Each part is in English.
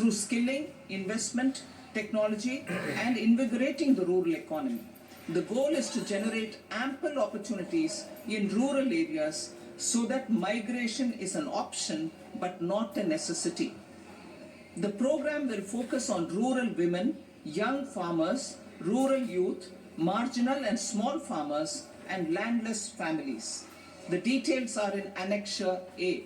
through skilling, investment, technology, and invigorating the rural economy. The goal is to generate ample opportunities in rural areas so that migration is an option but not a necessity. The program will focus on rural women, young farmers, rural youth, marginal and small farmers, and landless families. The details are in Annexure A.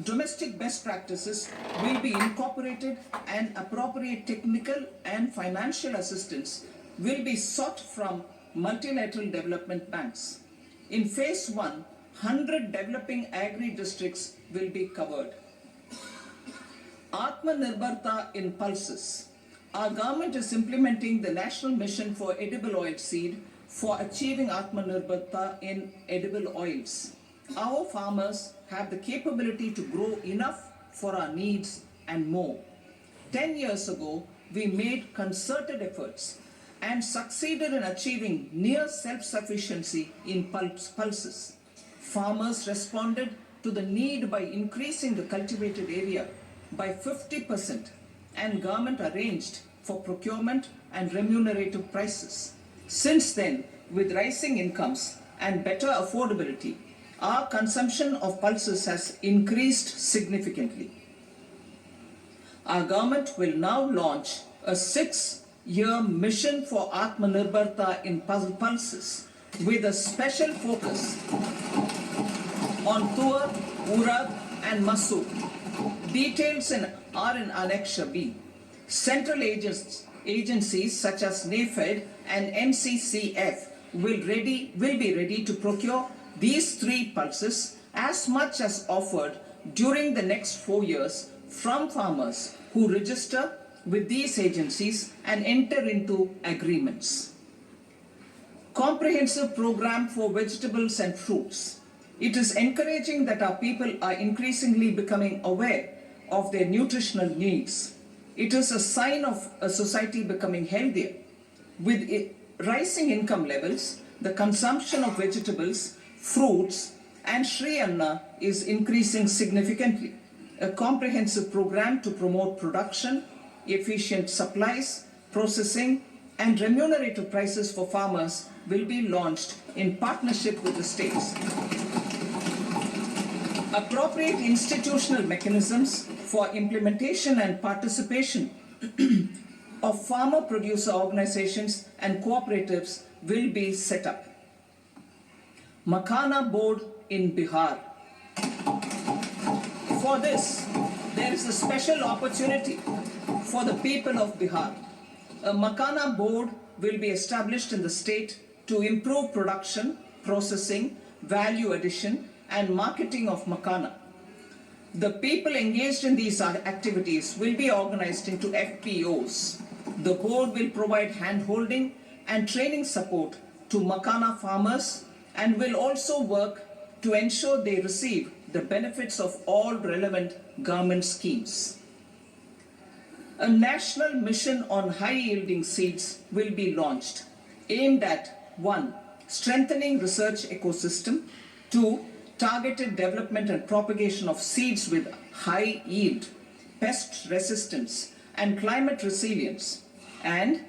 Domestic best practices will be incorporated, and appropriate technical and financial assistance will be sought from multilateral development banks. In phase 1, 100 developing agri-districts will be covered. Atmanirbharta in pulses. Our government is implementing the National Mission for Edible Oilseed for achieving Atmanirbharta in edible oils. Our farmers have the capability to grow enough for our needs and more. 10 years ago, we made concerted efforts and succeeded in achieving near self-sufficiency in pulses. Farmers responded to the need by increasing the cultivated area by 50%, and government arranged for procurement and remunerative prices. Since then, with rising incomes and better affordability, our consumption of pulses has increased significantly. Our government will now launch a 6-year mission for Atmanirbharta in pulses with a special focus on Tur, Urad and Masoor. Details are in Annexure B. Central agencies such as NAFED and NCCF will be ready to procure these 3 pulses as much as offered during the next 4 years from farmers who register with these agencies and enter into agreements. Comprehensive program for vegetables and fruits. It is encouraging that our people are increasingly becoming aware of their nutritional needs. It is a sign of a society becoming healthier. With rising income levels, the consumption of vegetables, fruits, and Shri Anna is increasing significantly. A comprehensive program to promote production, efficient supplies, processing, and remunerative prices for farmers will be launched in partnership with the states. Appropriate institutional mechanisms for implementation and participation of farmer producer organizations and cooperatives will be set up. Makhana board in Bihar. For this, there is a special opportunity for the people of Bihar. A Makhana board will be established in the state to improve production, processing, value addition, and marketing of Makhana. The people engaged in these activities will be organized into FPOs. The board will provide hand-holding and training support to Makhana farmers and will also work to ensure they receive the benefits of all relevant government schemes. A national mission on high-yielding seeds will be launched, aimed at 1. Strengthening research ecosystem, 2. Targeted development and propagation of seeds with high yield, pest resistance, and climate resilience, and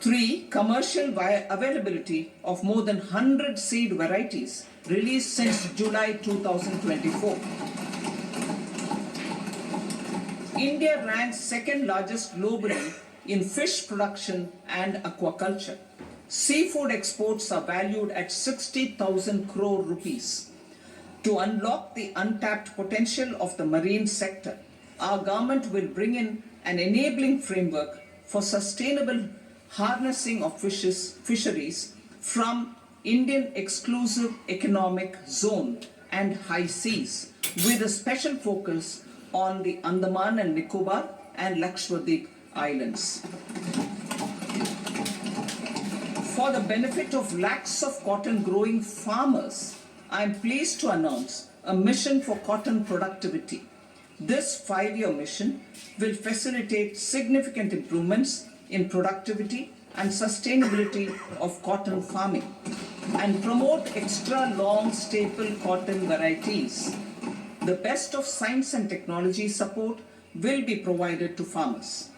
3. Commercial availability of more than 100 seed varieties released since July 2024. India ranks second largest globally in fish production and aquaculture. Seafood exports are valued at 60,000 crore rupees. To unlock the untapped potential of the marine sector, our government will bring in an enabling framework for sustainable harnessing of fisheries from Indian Exclusive Economic Zone and high seas, with a special focus on the Andaman and Nicobar and Lakshadweep Islands. For the benefit of lakhs of cotton growing farmers, I am pleased to announce a mission for cotton productivity. This 5-year mission will facilitate significant improvements in productivity and sustainability of cotton farming and promote extra long staple cotton varieties. The best of science and technology support will be provided to farmers.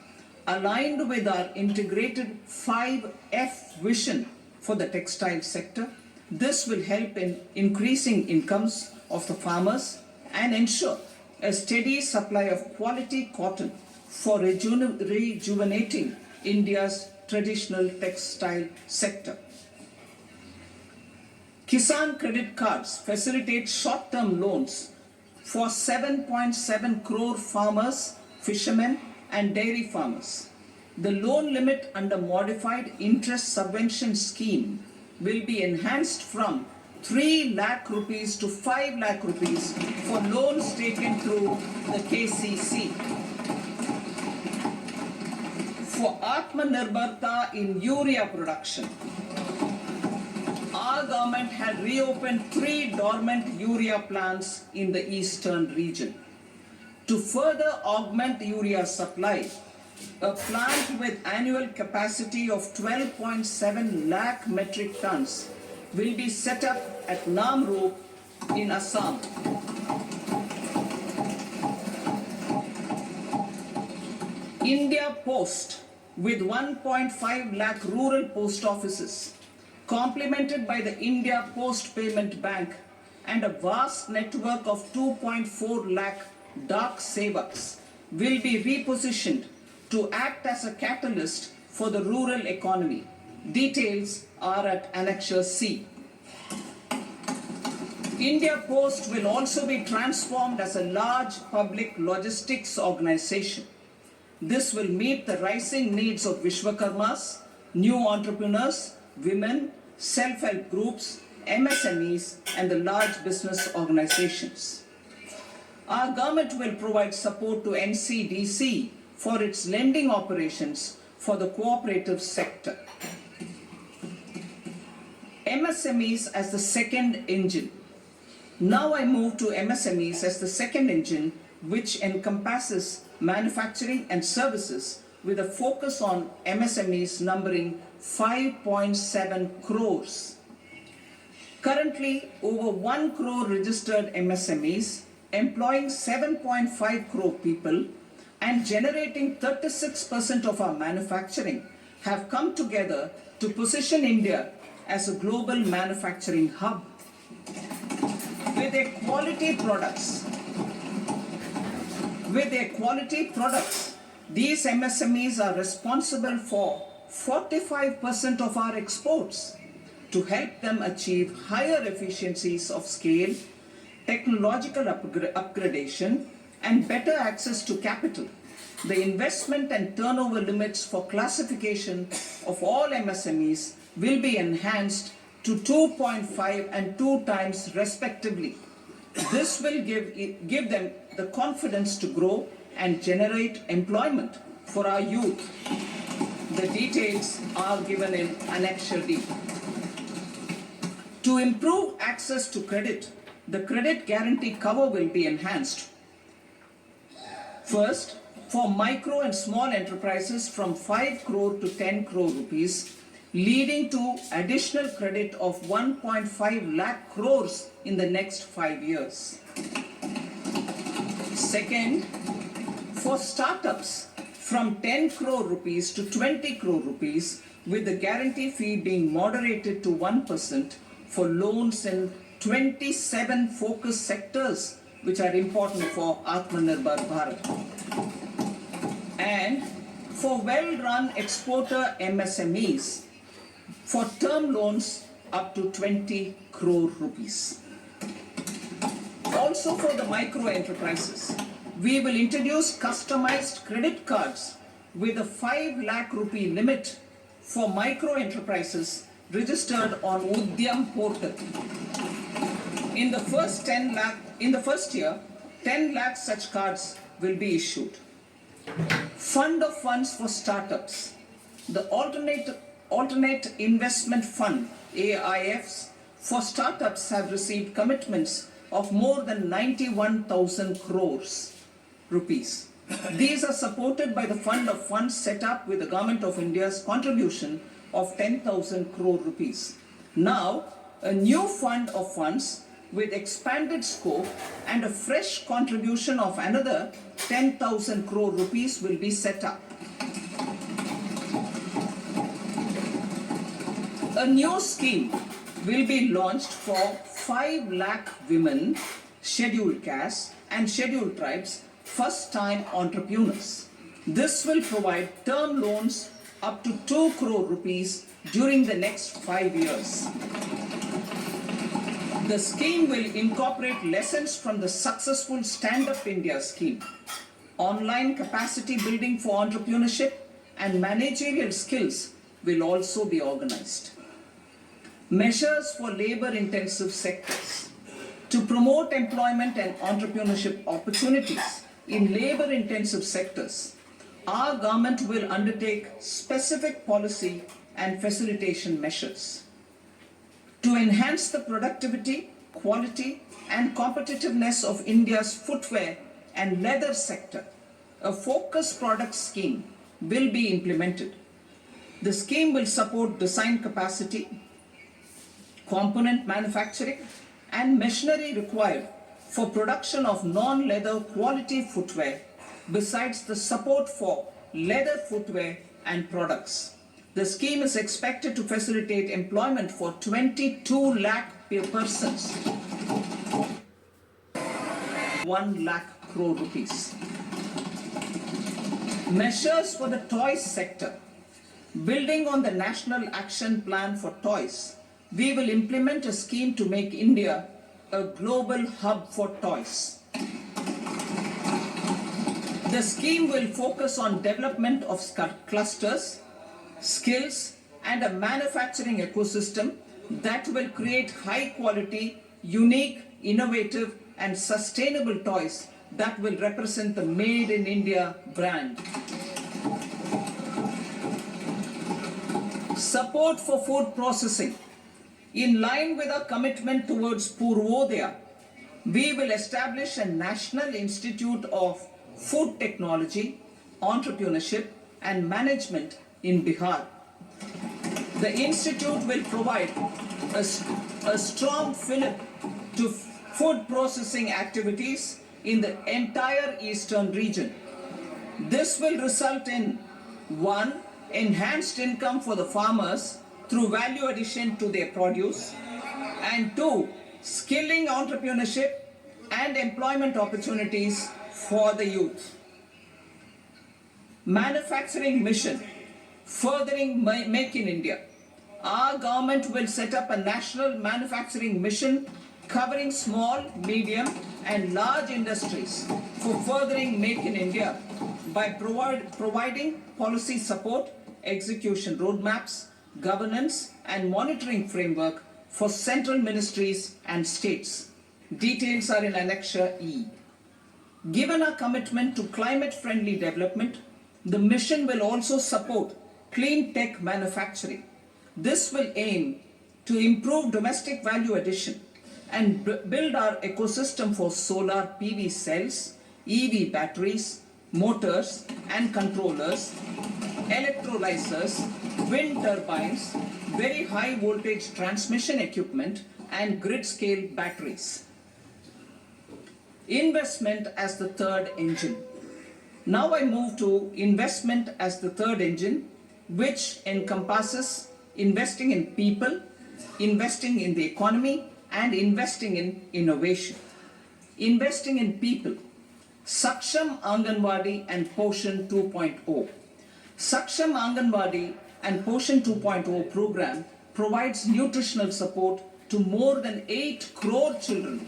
Aligned with our integrated 5F vision for the textile sector, this will help in increasing incomes of the farmers and ensure a steady supply of quality cotton for rejuvenating India's traditional textile sector. Kisan credit cards facilitate short-term loans for 7.7 crore farmers, fishermen and dairy farmers. The loan limit under modified interest subvention scheme will be enhanced from 3 lakh rupees to 5 lakh rupees for loans taken through the KCC. For Atmanirbharta in urea production, our government had reopened 3 dormant urea plants in the eastern region. To further augment urea supply, a plant with annual capacity of 12.7 lakh metric tons will be set up at Namru in Assam. India Post, with 1.5 lakh rural post offices, complemented by the India Post Payment Bank and a vast network of 2.4 lakh Dak Sevaks, will be repositioned to act as a catalyst for the rural economy. Details are at Annexure C. India Post will also be transformed as a large public logistics organization. This will meet the rising needs of Vishwakarmas, new entrepreneurs, women, self-help groups, MSMEs, and the large business organizations. Our government will provide support to NCDC for its lending operations for the cooperative sector. MSMEs as the second engine. Now I move to MSMEs as the second engine, which encompasses manufacturing and services with a focus on MSMEs numbering 5.7 crores. Currently, over 1 crore registered MSMEs, employing 7.5 crore people and generating 36% of our manufacturing, have come together to position India as a global manufacturing hub. With their quality products, these MSMEs are responsible for 45% of our exports. To help them achieve higher efficiencies of scale, technological upgradation, and better access to capital, the investment and turnover limits for classification of all MSMEs will be enhanced to 2.5 and 2 times respectively. This will give them the confidence to grow and generate employment for our youth. The details are given in Annexure D. To improve access to credit, the credit guarantee cover will be enhanced. First, for micro and small enterprises from 5 crore to 10 crore rupees, leading to additional credit of 1.5 lakh crores in the next 5 years. Second, for startups from 10 crore rupees to 20 crore rupees, with the guarantee fee being moderated to 1% for loans in 27 focus sectors which are important for Atmanirbhar Bharat. And for well-run exporter MSMEs, for term loans up to 20 crore rupees. Also for the micro enterprises, we will introduce customized credit cards with a 5 lakh rupee limit for micro enterprises registered on Udyam portal. In the first year, 10 lakh such cards will be issued. Fund of funds for startups. The Alternate Investment Fund, AIFs, for startups have received commitments of more than 91,000 crores rupees. These are supported by the fund of funds set up with the Government of India's contribution of 10,000 crore rupees. Now, a new fund of funds with expanded scope and a fresh contribution of another 10,000 crore rupees will be set up. A new scheme will be launched for 5 lakh women, scheduled castes and scheduled tribes, first-time entrepreneurs. This will provide term loans up to 2 crore rupees during the next 5 years. The scheme will incorporate lessons from the successful Stand Up India scheme. Online capacity building for entrepreneurship and managerial skills will also be organized. Measures for labor-intensive sectors. To promote employment and entrepreneurship opportunities in labor-intensive sectors, our government will undertake specific policy and facilitation measures. To enhance the productivity, quality, and competitiveness of India's footwear and leather sector, a focused product scheme will be implemented. The scheme will support design capacity, component manufacturing, and machinery required for production of non-leather quality footwear, besides the support for leather footwear and products. The scheme is expected to facilitate employment for 22 lakh persons, 1 lakh crore rupees. Measures for the toys sector. Building on the National Action Plan for Toys, we will implement a scheme to make India a global hub for toys. The scheme will focus on development of clusters, skills, and a manufacturing ecosystem that will create high quality, unique, innovative, and sustainable toys that will represent the Made in India brand. Support for food processing. In line with our commitment towards Purvodaya, we will establish a National Institute of Food Technology, Entrepreneurship and Management in Bihar. The institute will provide a strong fillip to food processing activities in the entire eastern region. This will result in 1. Enhanced income for the farmers through value addition to their produce, and 2. Skilling entrepreneurship and employment opportunities for the youth. Manufacturing mission, furthering Make in India. Our government will set up a national manufacturing mission covering small, medium and large industries for furthering Make in India by providing policy support, execution roadmaps, governance and monitoring framework for central ministries and states. Details are in Annexure E. Given our commitment to climate-friendly development, the mission will also support clean tech manufacturing. This will aim to improve domestic value addition and build our ecosystem for solar PV cells, EV batteries, motors and controllers, electrolyzers, wind turbines, very high voltage transmission equipment and grid scale batteries. Investment as the third engine. Now I move to investment as the third engine, which encompasses investing in people, investing in the economy and investing in innovation. Investing in people. Saksham Anganwadi and Poshan 2.0. Saksham Anganwadi and Poshan 2.0 program provides nutritional support to more than 8 crore children,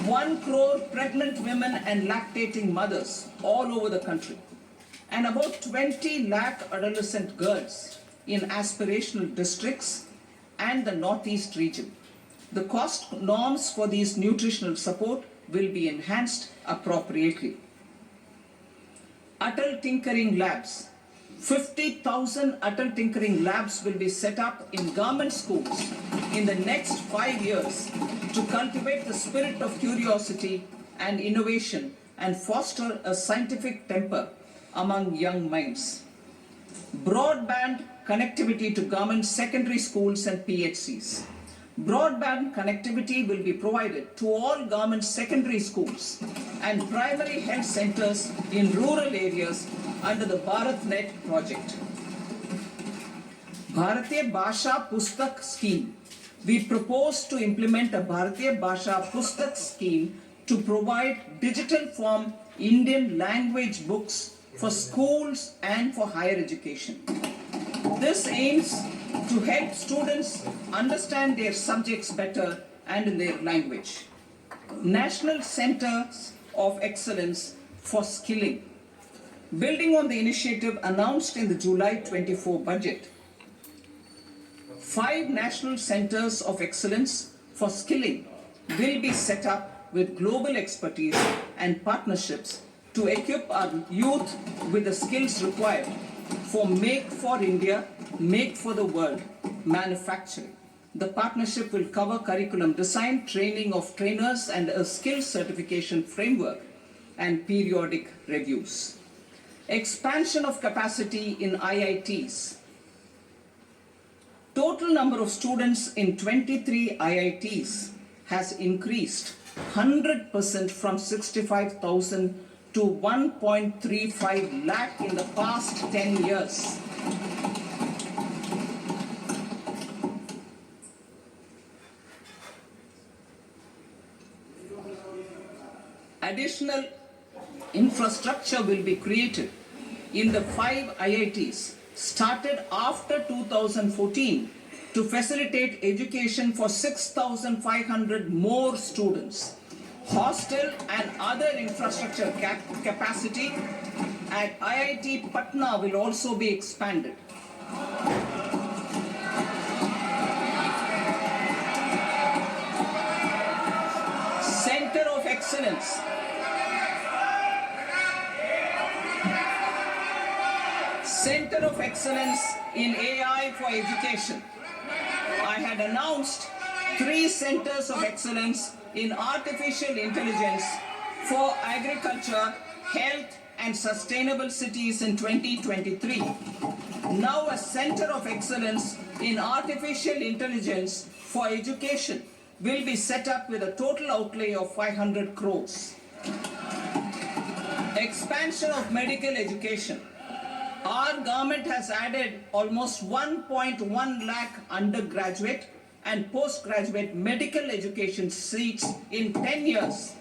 1 crore pregnant women and lactating mothers all over the country, and about 20 lakh adolescent girls in aspirational districts and the Northeast region. The cost norms for these nutritional support will be enhanced appropriately. Atal Tinkering Labs. 50,000 Atal Tinkering Labs will be set up in government schools in the next 5 years to cultivate the spirit of curiosity and innovation and foster a scientific temper among young minds. Broadband connectivity to government secondary schools and PHCs. Broadband connectivity will be provided to all government secondary schools and primary health centers in rural areas under the BharatNet project. Bharatiya Bhasha Pustak scheme. We propose to implement a Bharatiya Bhasha Pustak scheme to provide digital form Indian language books for schools and for higher education. This aims to help students understand their subjects better and in their language. National Centers of Excellence for Skilling. Building on the initiative announced in the July 24 budget, 5 National Centers of Excellence for Skilling will be set up with global expertise and partnerships to equip our youth with the skills required for Make for India, Make for the World manufacturing. The partnership will cover curriculum design, training of trainers, and a skill certification framework and periodic reviews. Expansion of capacity in IITs. Total number of students in 23 IITs has increased 100% from 65,000 to 1.35 lakh in the past 10 years. Additional infrastructure will be created in the 5 IITs started after 2014 to facilitate education for 6,500 more students. Hostel and other infrastructure capacity at IIT Patna will also be expanded. Center of Excellence. Center of Excellence in AI for Education. I had announced 3 centers of excellence in artificial intelligence for agriculture, health, and sustainable cities in 2023. Now a center of excellence in artificial intelligence for education will be set up with a total outlay of 500 crores. Expansion of medical education. Our government has added almost 1.1 lakh undergraduate and postgraduate medical education seats in 10 years,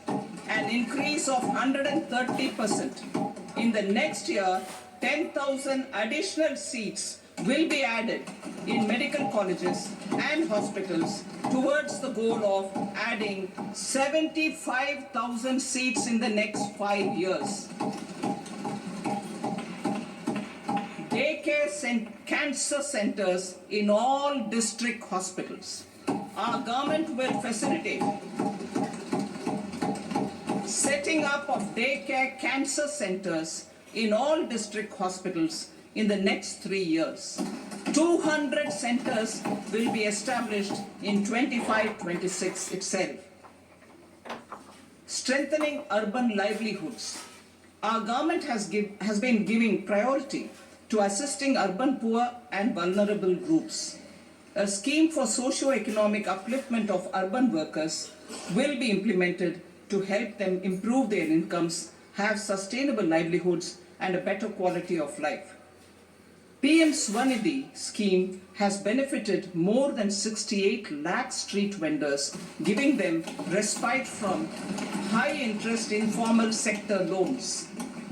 an increase of 130%. In the next year, 10,000 additional seats will be added in medical colleges and hospitals towards the goal of adding 75,000 seats in the next 5 years. Daycare cancer centers in all district hospitals. Our government will facilitate setting up of daycare cancer centers in all district hospitals in the next 3 years. 200 centers will be established in 25-26 itself. Strengthening urban livelihoods. Our government has been giving priority to assisting urban poor and vulnerable groups. A scheme for socio-economic upliftment of urban workers will be implemented to help them improve their incomes, have sustainable livelihoods, and a better quality of life. PM Swanidhi scheme has benefited more than 68 lakh street vendors, giving them respite from high-interest informal sector loans.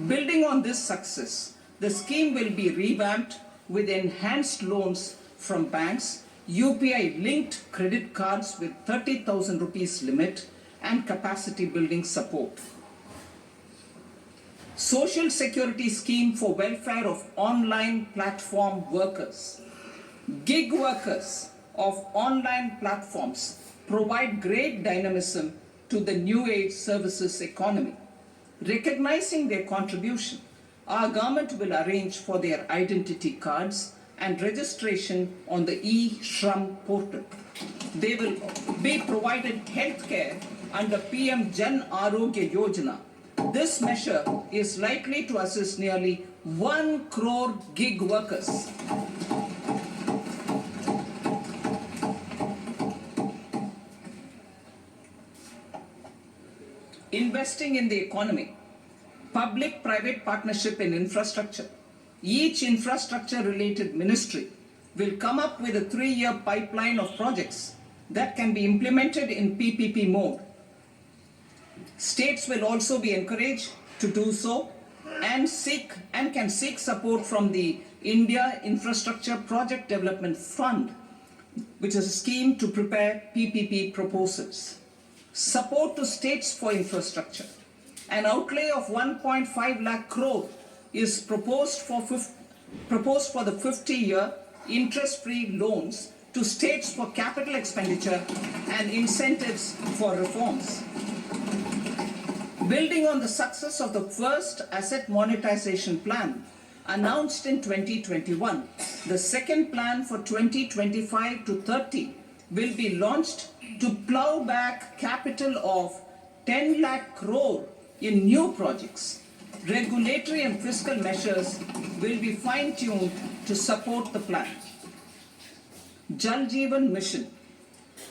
Building on this success, the scheme will be revamped with enhanced loans from banks, UPI-linked credit cards with 30,000 rupees limit, and capacity building support. Social Security Scheme for welfare of online platform workers. Gig workers of online platforms provide great dynamism to the new age services economy. Recognizing their contribution, our government will arrange for their identity cards and registration on the e-Shram portal. They will be provided healthcare under PM Jan Arogya Yojana. This measure is likely to assist nearly 1 crore gig workers. investing in the economy, public-private partnership in infrastructure. Each infrastructure-related ministry will come up with a 3-year pipeline of projects that can be implemented in PPP mode. States will also be encouraged to do so and can seek support from the India Infrastructure Project Development Fund, which is a scheme to prepare PPP proposals. Support to states for infrastructure. An outlay of 1.5 lakh crore is proposed for the 50-year interest-free loans to states for capital expenditure and incentives for reforms. Building on the success of the first asset monetization plan announced in 2021, the second plan for 2025 to 30 will be launched to plow back capital of 10 lakh crore in new projects. Regulatory and fiscal measures will be fine-tuned to support the plan. Jal Jeevan Mission.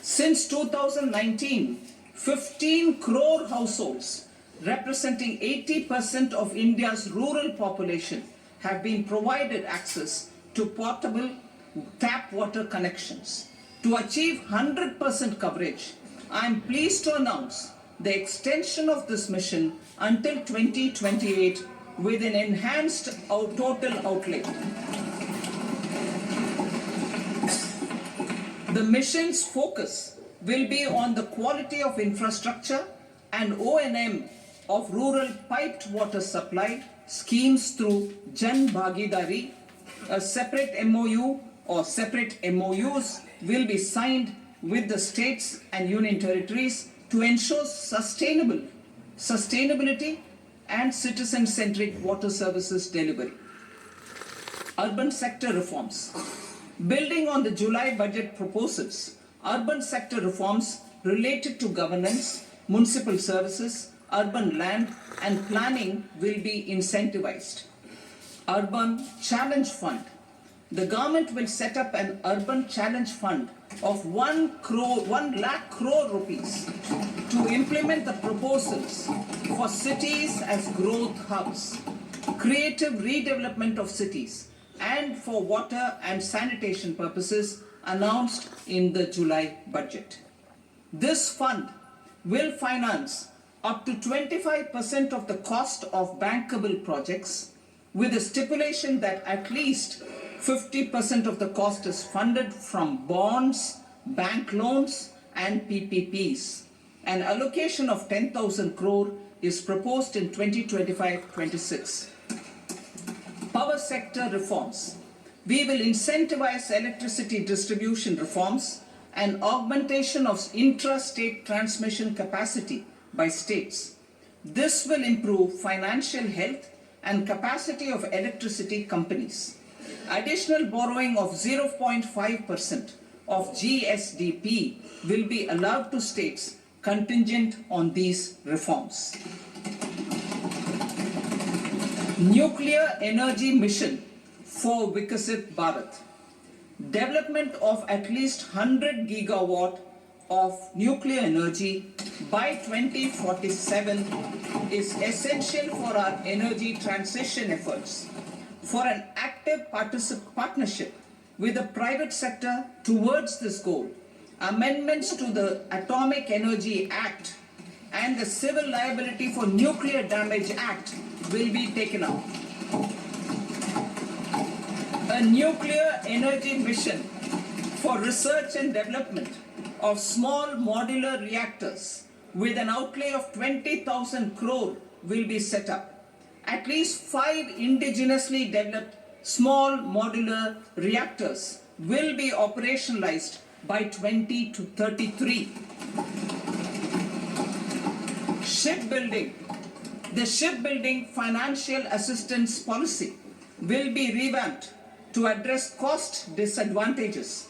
Since 2019, 15 crore households representing 80% of India's rural population have been provided access to portable tap water connections. To achieve 100% coverage, I am pleased to announce the extension of this mission until 2028 with an enhanced total outlay. The mission's focus will be on the quality of infrastructure and O&M of rural piped water supply schemes through Jan Bhagidari. A separate MOU or separate MOUs will be signed with the states and union territories to ensure sustainability and citizen-centric water services delivery. Urban sector reforms. Building on the July budget proposals, urban sector reforms related to governance, municipal services, urban land and planning will be incentivized. Urban Challenge Fund. The government will set up an urban challenge fund of 1 lakh crore rupees to implement the proposals for cities as growth hubs, creative redevelopment of cities, and for water and sanitation purposes announced in the July budget. This fund will finance up to 25% of the cost of bankable projects with a stipulation that at least 50% of the cost is funded from bonds, bank loans and PPPs. An allocation of 10,000 crore is proposed in 2025-26. Power sector reforms. We will incentivize electricity distribution reforms and augmentation of intra-state transmission capacity by states. This will improve financial health and capacity of electricity companies. Additional borrowing of 0.5% of GSDP will be allowed to states contingent on these reforms. Nuclear energy mission for Vikasit Bharat. Development of at least 100 gigawatt of nuclear energy by 2047 is essential for our energy transition efforts. For an active partnership with the private sector towards this goal, amendments to the Atomic Energy Act and the Civil Liability for Nuclear Damage Act will be taken up. A nuclear energy mission for research and development of small modular reactors with an outlay of 20,000 crore will be set up. At least 5 indigenously developed small modular reactors will be operationalized by 2033. Shipbuilding. The shipbuilding financial assistance policy will be revamped to address cost disadvantages.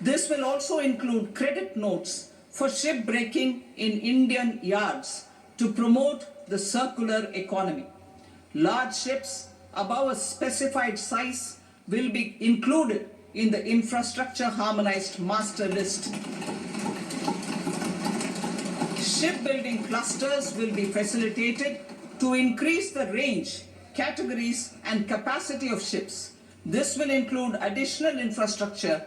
This will also include credit notes for shipbreaking in Indian yards to promote the circular economy. Large ships above a specified size will be included in the infrastructure harmonized master list. Shipbuilding clusters will be facilitated to increase the range, categories, and capacity of ships. This will include additional infrastructure,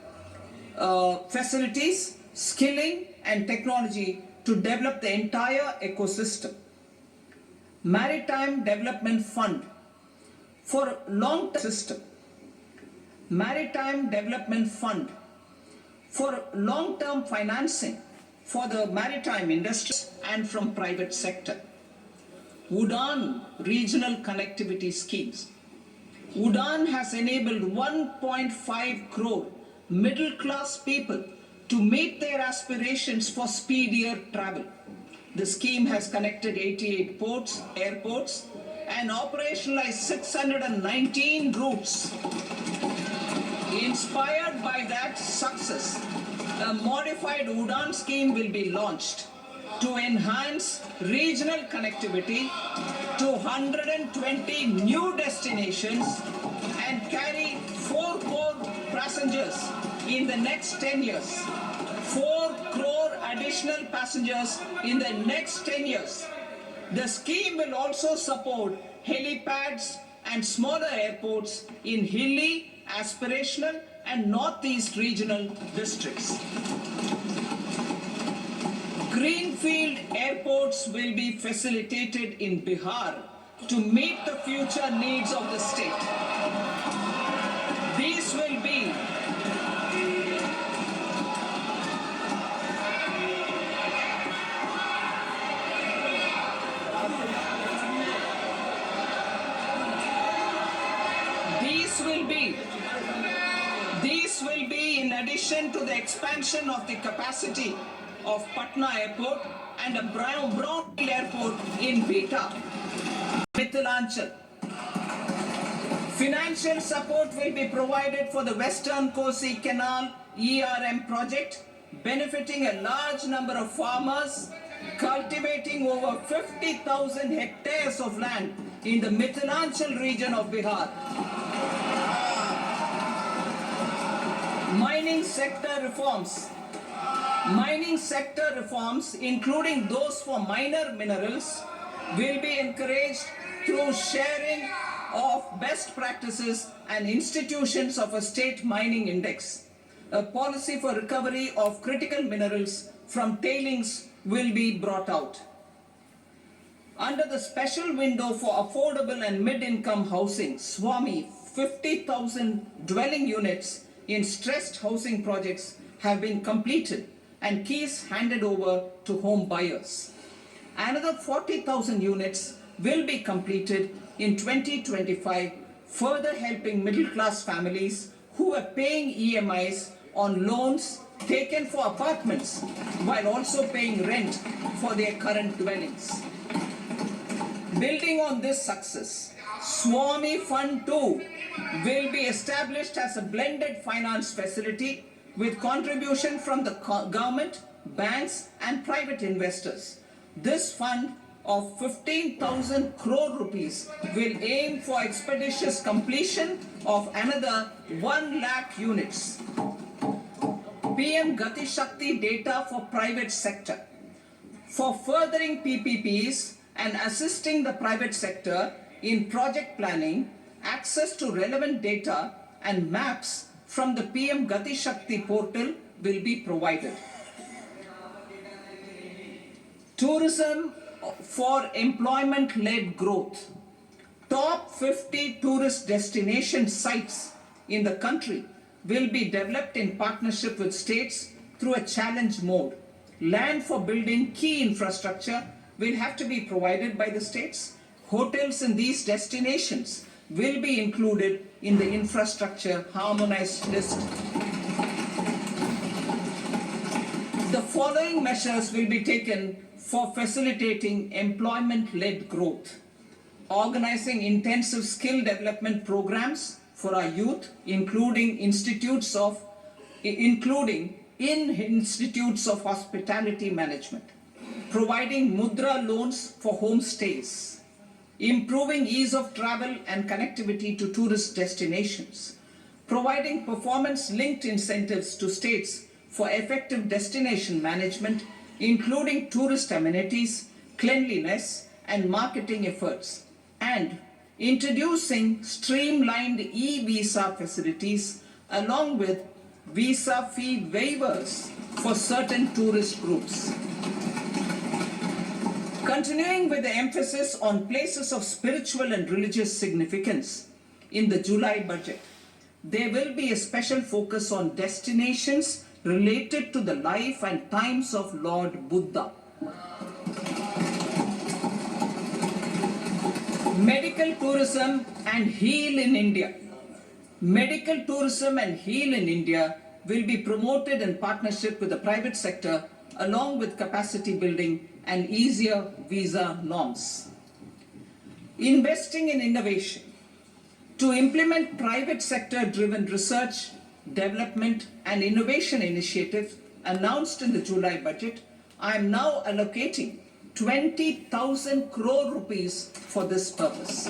facilities, skilling, and technology to develop the entire ecosystem. Maritime Development Fund for long-term system. Maritime Development Fund for long-term financing for the maritime industry and from private sector. UDAN regional connectivity schemes. UDAN has enabled 1.5 crore middle-class people to meet their aspirations for speedier travel. The scheme has connected 88 ports, airports, and operationalized 619 routes. Inspired by that success, a modified UDAN scheme will be launched to enhance regional connectivity to 120 new destinations and carry 4 crore passengers in the next 10 years. 4 crore additional passengers in the next 10 years. The scheme will also support helipads and smaller airports in hilly, aspirational and northeast regional districts. Greenfield airports will be facilitated in Bihar to meet the future needs of the state. These will be in addition to the expansion of the capacity of Patna Airport and a brownfield airport in Beta, Mithilanchal. Financial support will be provided for the Western Kosi Canal ERM project, benefiting a large number of farmers, cultivating over 50,000 hectares of land in the Mithilanchal region of Bihar. Mining sector reforms. Mining sector reforms, including those for minor minerals, will be encouraged through sharing of best practices and institutions of a state mining index. A policy for recovery of critical minerals from tailings will be brought out. Under the special window for affordable and mid-income housing, SWAMI, 50,000 dwelling units in stressed housing projects have been completed and keys handed over to home buyers. Another 40,000 units will be completed in 2025, further helping middle-class families who are paying EMIs on loans taken for apartments while also paying rent for their current dwellings. Building on this success, Swami Fund 2 will be established as a blended finance facility with contribution from the government, banks and private investors. This fund of 15,000 crore rupees will aim for expeditious completion of another 1 lakh units. PM Gati Shakti data for private sector. For furthering PPPs and assisting the private sector in project planning, access to relevant data and maps from the PM Gati Shakti portal will be provided. Tourism for employment-led growth. Top 50 tourist destination sites in the country will be developed in partnership with states through a challenge mode. Land for building key infrastructure will have to be provided by the states. Hotels in these destinations will be included in the infrastructure harmonized list. The following measures will be taken for facilitating employment-led growth. Organizing intensive skill development programs for our youth, including in institutes of hospitality management. Providing mudra loans for homestays. Improving ease of travel and connectivity to tourist destinations. Providing performance-linked incentives to states for effective destination management including tourist amenities, cleanliness, and marketing efforts, and introducing streamlined e-visa facilities along with visa fee waivers for certain tourist groups. Continuing with the emphasis on places of spiritual and religious significance, in the July budget, there will be a special focus on destinations related to the life and times of Lord Buddha. Medical tourism and heal in India. Medical tourism and heal in India will be promoted in partnership with the private sector along with capacity building and easier visa norms. Investing in innovation. To implement private sector driven research, development and innovation initiatives announced in the July budget, I am now allocating 20,000 crore rupees for this purpose.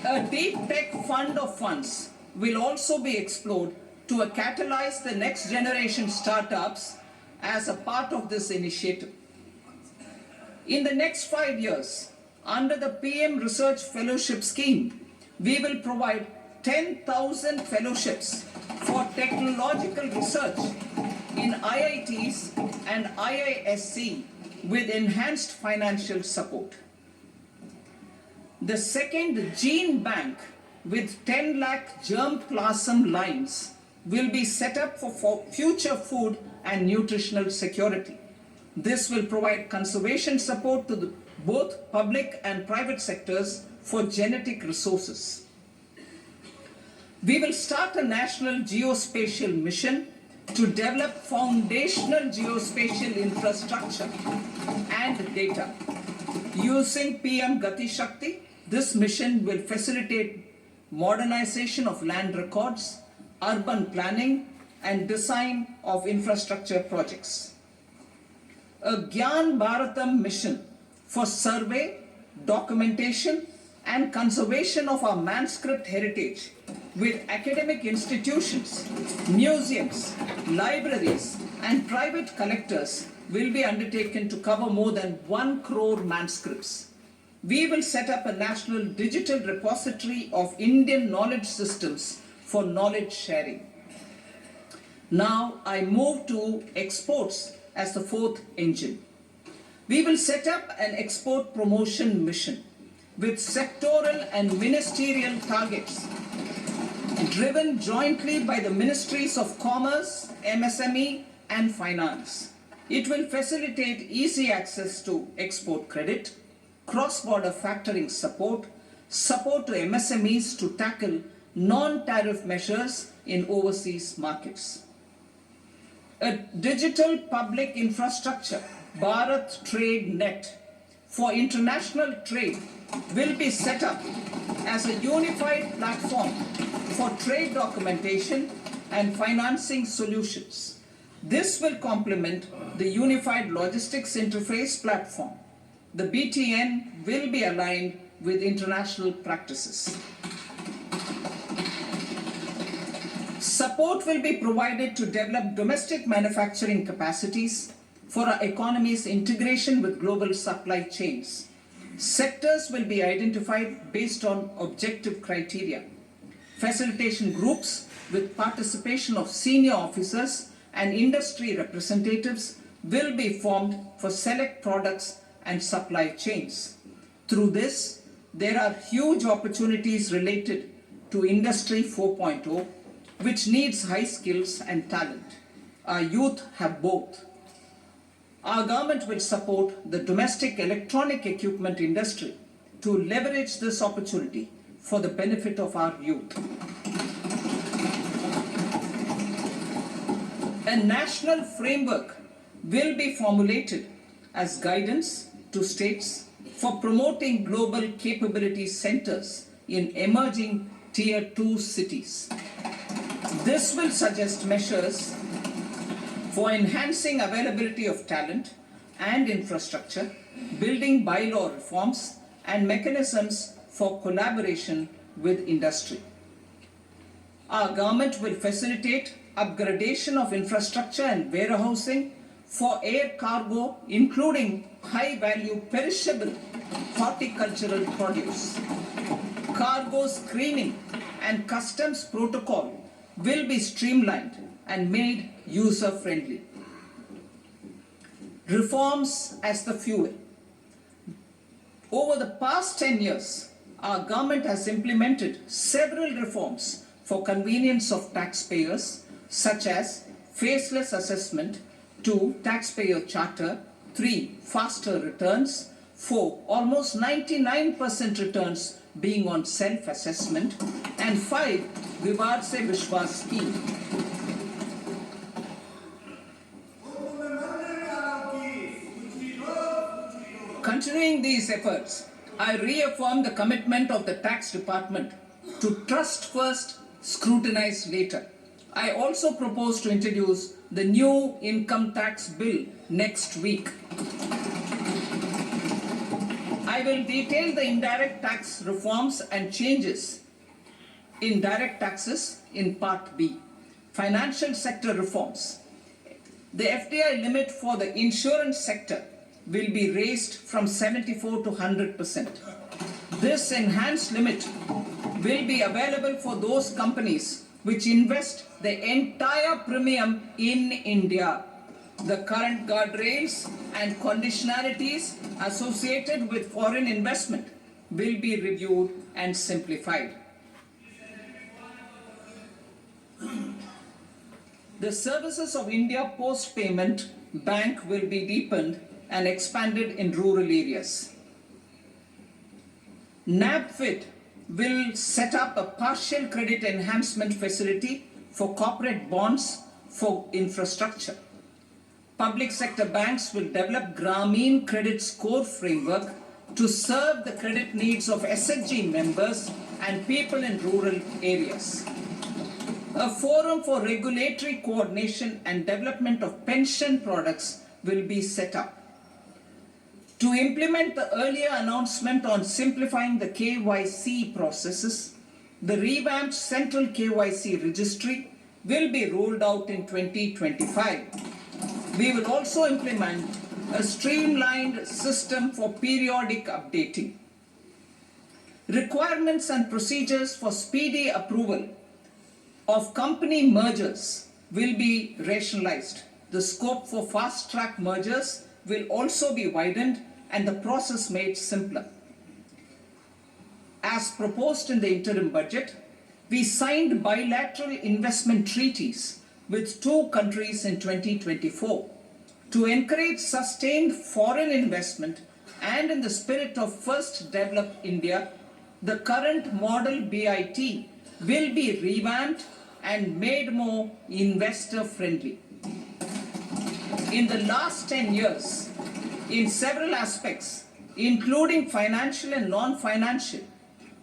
A deep tech fund of funds will also be explored to catalyze the next generation startups as a part of this initiative. In the next 5 years, under the PM Research Fellowship Scheme, we will provide 10,000 fellowships for technological research in IITs and IISc with enhanced financial support. The second gene bank with 10 lakh germplasm lines will be set up for future food and nutritional security. This will provide conservation support to both public and private sectors for genetic resources. We will start a national geospatial mission to develop foundational geospatial infrastructure and data. Using PM Gati Shakti, this mission will facilitate modernization of land records, urban planning, and design of infrastructure projects. A Gyan Bharatam mission for survey, documentation, and conservation of our manuscript heritage with academic institutions, museums, libraries, and private collectors will be undertaken to cover more than 1 crore manuscripts. We will set up a national digital repository of Indian knowledge systems for knowledge sharing. Now I move to exports as the fourth engine. We will set up an export promotion mission with sectoral and ministerial targets driven jointly by the Ministries of Commerce, MSME, and Finance. It will facilitate easy access to export credit, cross-border factoring support, support to MSMEs to tackle non-tariff measures in overseas markets. A digital public infrastructure, Bharat Trade Net, for international trade will be set up as a unified platform for trade documentation and financing solutions. This will complement the Unified Logistics Interface platform. The BTN will be aligned with international practices. Support will be provided to develop domestic manufacturing capacities for our economy's integration with global supply chains. Sectors will be identified based on objective criteria. Facilitation groups with participation of senior officers and industry representatives will be formed for select products and supply chains. Through this, there are huge opportunities related to Industry 4.0, which needs high skills and talent. Our youth have both. Our government will support the domestic electronic equipment industry to leverage this opportunity for the benefit of our youth. A national framework will be formulated as guidance to states for promoting global capability centers in emerging Tier 2 cities. This will suggest measures for enhancing availability of talent and infrastructure, building bylaw reforms, and mechanisms for collaboration with industry. Our government will facilitate upgradation of infrastructure and warehousing for air cargo, including high-value perishable horticultural produce. Cargo screening and customs protocol will be streamlined and made user-friendly. Reforms as the fuel. Over the past 10 years, our government has implemented several reforms for convenience of taxpayers, such as faceless assessment, 2. Taxpayer charter, 3. Faster returns, 4. Almost 99% returns being on self-assessment, and 5. Vivad Se Vishwas scheme. Continuing these efforts, I reaffirm the commitment of the Tax Department to trust first, scrutinize later. I also propose to introduce the new income tax bill next week. I will detail the indirect tax reforms and changes in direct taxes in Part B. Financial sector reforms. The FDI limit for the insurance sector will be raised from 74 to 100%. This enhanced limit will be available for those companies which invest the entire premium in India. The current guardrails and conditionalities associated with foreign investment will be reviewed and simplified. The services of India Post Payment Bank will be deepened and expanded in rural areas. NABFID will set up a partial credit enhancement facility for corporate bonds for infrastructure. Public sector banks will develop Grameen Credit Score framework to serve the credit needs of SHG members and people in rural areas. A forum for regulatory coordination and development of pension products will be set up. To implement the earlier announcement on simplifying the KYC processes, the revamped Central KYC Registry will be rolled out in 2025. We will also implement a streamlined system for periodic updating. Requirements and procedures for speedy approval of company mergers will be rationalized. The scope for fast-track mergers will also be widened and the process made simpler. As proposed in the interim budget, we signed bilateral investment treaties with 2 countries in 2024 to encourage sustained foreign investment, and in the spirit of First Develop India, the current model BIT will be revamped and made more investor-friendly. In the last 10 years, in several aspects, including financial and non-financial,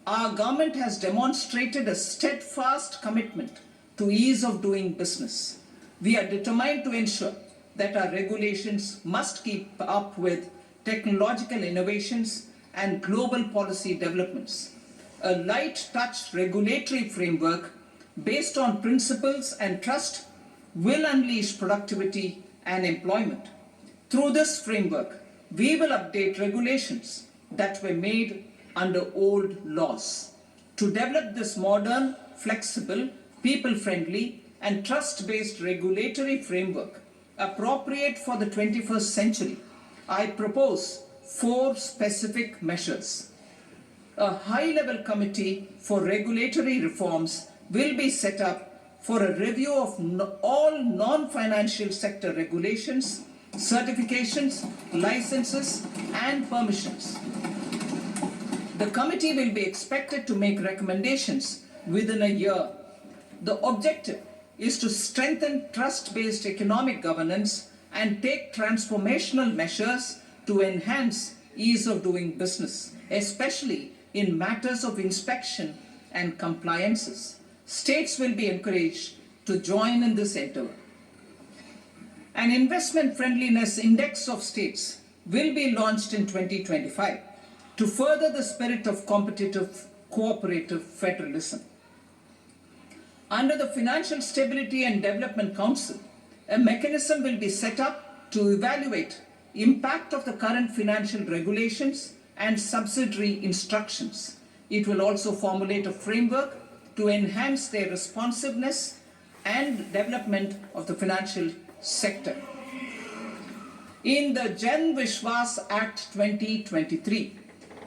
our government has demonstrated a steadfast commitment to ease of doing business. We are determined to ensure that our regulations must keep up with technological innovations and global policy developments. A light-touch regulatory framework based on principles and trust will unleash productivity and employment. Through this framework, we will update regulations that were made under old laws. To develop this modern, flexible, people-friendly, and trust-based regulatory framework appropriate for the 21st century, I propose 4 specific measures. A high-level committee for regulatory reforms will be set up for a review of all non-financial sector regulations, certifications, licenses, and permissions. The committee will be expected to make recommendations within a year. The objective is to strengthen trust-based economic governance and take transformational measures to enhance ease of doing business, especially in matters of inspection and compliances. States will be encouraged to join in this endeavor. An investment friendliness index of states will be launched in 2025 to further the spirit of competitive, cooperative federalism. Under the Financial Stability and Development Council, a mechanism will be set up to evaluate impact of the current financial regulations and subsidiary instructions. It will also formulate a framework to enhance their responsiveness and development of the financial sector. In the Jan Vishwas Act 2023,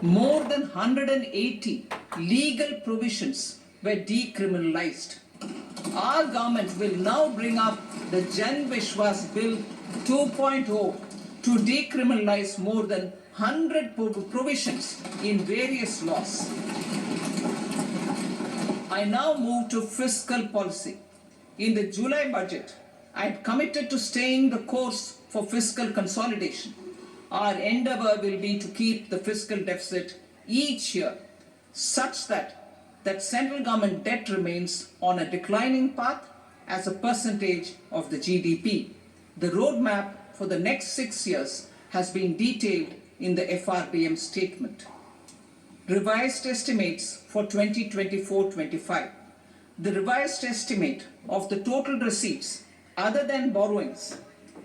more than 180 legal provisions were decriminalized. Our government will now bring up the Jan Vishwas Bill 2.0 to decriminalize more than 100 provisions in various laws. I now move to fiscal policy. In the July budget, I had committed to staying the course for fiscal consolidation. Our endeavor will be to keep the fiscal deficit each year such that central government debt remains on a declining path as a percentage of the GDP. The roadmap for the next 6 years has been detailed in the FRBM statement. Revised estimates for 2024-25. The revised estimate of the total receipts other than borrowings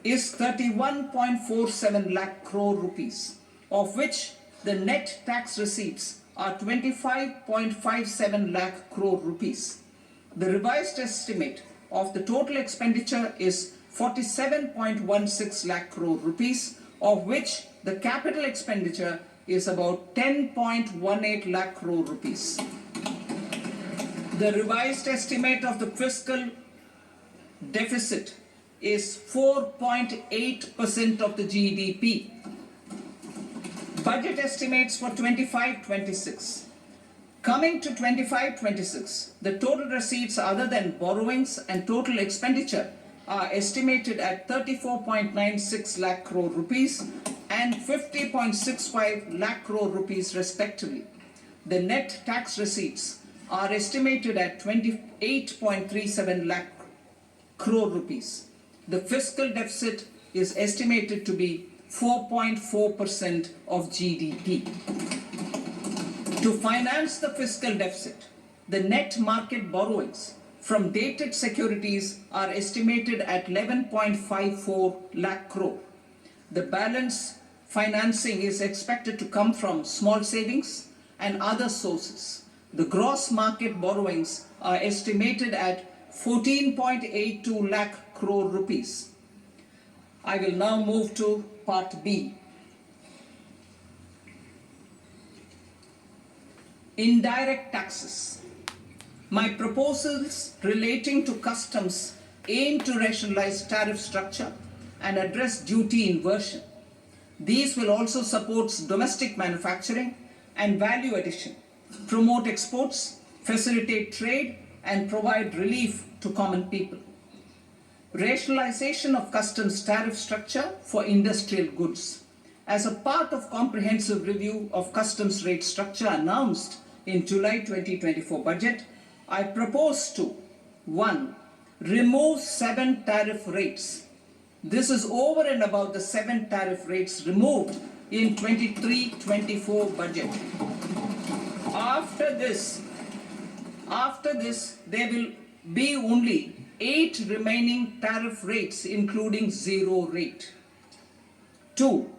is 31.47 lakh crore rupees, of which the net tax receipts are 25.57 lakh crore rupees. The revised estimate of the total expenditure is 47.16 lakh crore rupees, of which the capital expenditure is about 10.18 lakh crore rupees. The revised estimate of the fiscal deficit is 4.8% of the GDP. Budget estimates for 25-26. Coming to 25-26, the total receipts other than borrowings and total expenditure are estimated at 34.96 lakh crore rupees and 50.65 lakh crore rupees respectively. The net tax receipts are estimated at 28.37 lakh crore rupees. The fiscal deficit is estimated to be 4.4% of GDP. To finance the fiscal deficit, the net market borrowings from dated securities are estimated at 11.54 lakh crore. The balance financing is expected to come from small savings and other sources. The gross market borrowings are estimated at 14.82 lakh crore rupees. I will now move to Part B. Indirect taxes. My proposals relating to customs aim to rationalize tariff structure and address duty inversion. These will also support domestic manufacturing and value addition, promote exports, facilitate trade, and provide relief to common people. Rationalization of customs tariff structure for industrial goods. As a part of comprehensive review of customs rate structure announced in July 2024 budget, I propose to 1. Remove 7 tariff rates. This is over and above the 7 tariff rates removed in 23-24 budget. After this, there will be only 8 remaining tariff rates, including 0 rate. 2.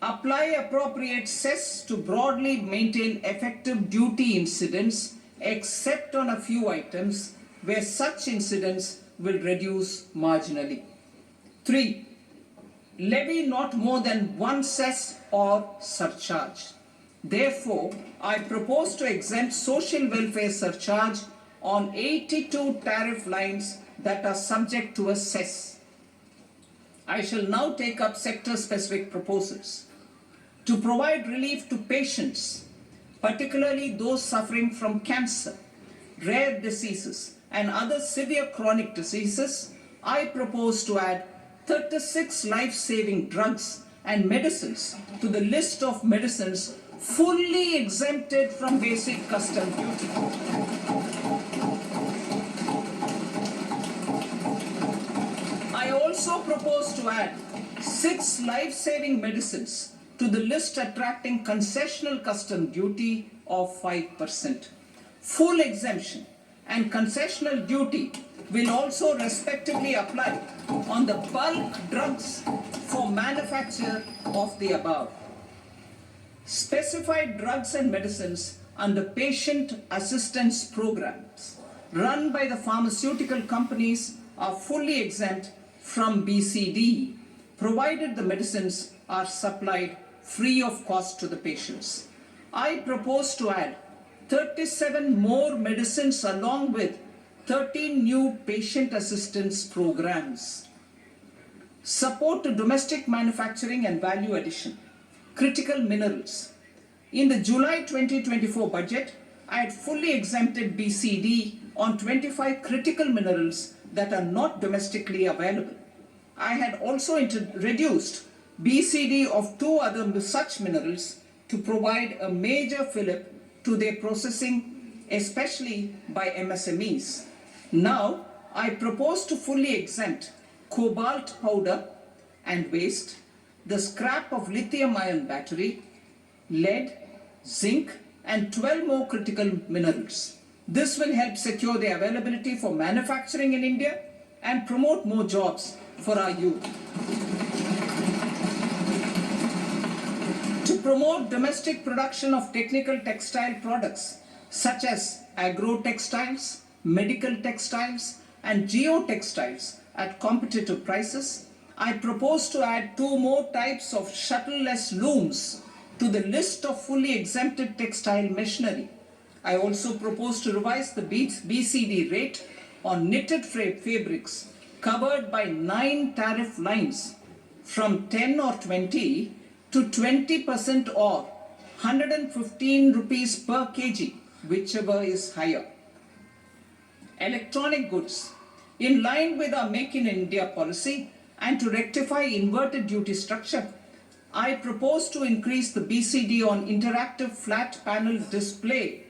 Apply appropriate cess to broadly maintain effective duty incidence, except on a few items where such incidence will reduce marginally. 3. Levy not more than 1 cess or surcharge. Therefore, I propose to exempt social welfare surcharge on 82 tariff lines that are subject to a cess. I shall now take up sector-specific proposals. To provide relief to patients, particularly those suffering from cancer, rare diseases, and other severe chronic diseases, I propose to add 36 life-saving drugs and medicines to the list of medicines fully exempted from basic custom duty. I also propose to add 6 life-saving medicines to the list attracting concessional custom duty of 5%. Full exemption and concessional duty will also respectively apply on the bulk drugs for manufacture of the above. Specified drugs and medicines under patient assistance programs run by the pharmaceutical companies are fully exempt from BCD, provided the medicines are supplied free of cost to the patients. I propose to add 37 more medicines along with 13 new patient assistance programs. Support to domestic manufacturing and value addition. Critical minerals. In the July 2024 budget, I had fully exempted BCD on 25 critical minerals that are not domestically available. I had also reduced BCD of 2 other such minerals to provide a major fillip to their processing, especially by MSMEs. Now, I propose to fully exempt cobalt powder and waste, the scrap of lithium-ion battery, lead, zinc, and 12 more critical minerals. This will help secure the availability for manufacturing in India and promote more jobs for our youth. To promote domestic production of technical textile products such as agro-textiles, medical textiles, and geotextiles at competitive prices, I propose to add 2 more types of shuttle-less looms to the list of fully exempted textile machinery. I also propose to revise the BCD rate on knitted fabrics covered by 9 tariff lines from 10 or 20 to 20% or 115 rupees per kg, whichever is higher. Electronic goods. In line with our Make in India policy and to rectify inverted duty structure, I propose to increase the BCD on interactive flat panel display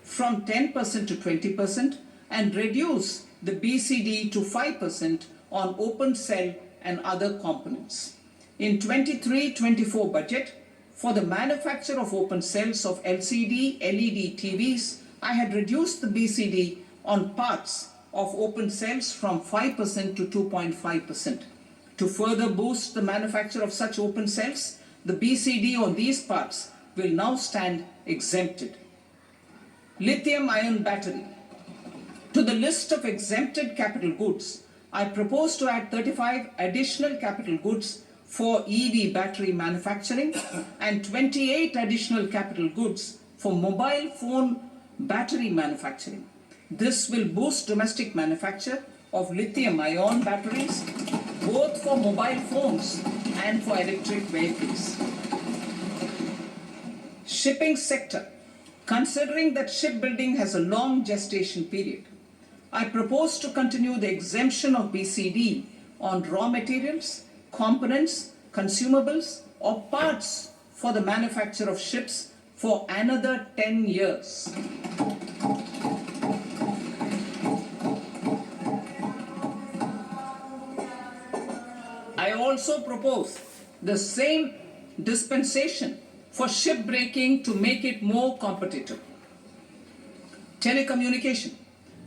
from 10% to 20% and reduce the BCD to 5% on open cell and other components. In 23-24 budget, for the manufacture of open cells of LCD, LED TVs, I had reduced the BCD on parts of open cells from 5% to 2.5%. To further boost the manufacture of such open cells, the BCD on these parts will now stand exempted. Lithium-ion battery. To the list of exempted capital goods, I propose to add 35 additional capital goods for EV battery manufacturing and 28 additional capital goods for mobile phone battery manufacturing. This will boost domestic manufacture of lithium-ion batteries, both for mobile phones and for electric vehicles. Shipping sector. Considering that shipbuilding has a long gestation period, I propose to continue the exemption of BCD on raw materials, components, consumables, or parts for the manufacture of ships for another 10 years. I also propose the same dispensation for shipbreaking to make it more competitive. Telecommunication.